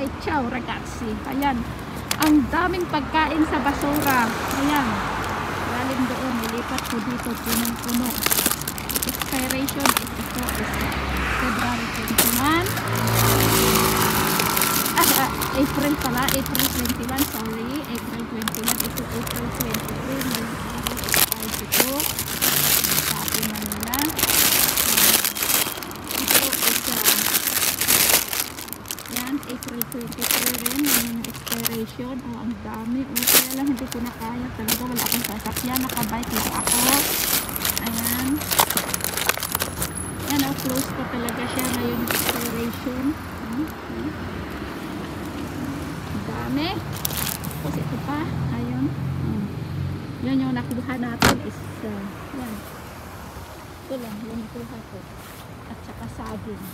Ay, ciao ragazzi. Ayan. Ang daming pagkain sa basura. Ayan. Galing doon. Nilipat ko dito. Punong-puno. Expiration is ito. February 21. April pala. April 21. Sorry. April 21. Ito April 23. Ngayong araw. Expired ito. Sabi na nila. Yan, April 23 rin yung expiration. Ang dami. Kaya lang hindi ko na kaya. Talaga wala akong sasakyan. Nakabike lang ako. Ayan. Yan, close pa talaga siya ngayon yung expiration. Ang dami. Tapos ito pa. Ayun. Yan yung nakuha natin is yan. Ito lang yung nakuha ko. At saka saging.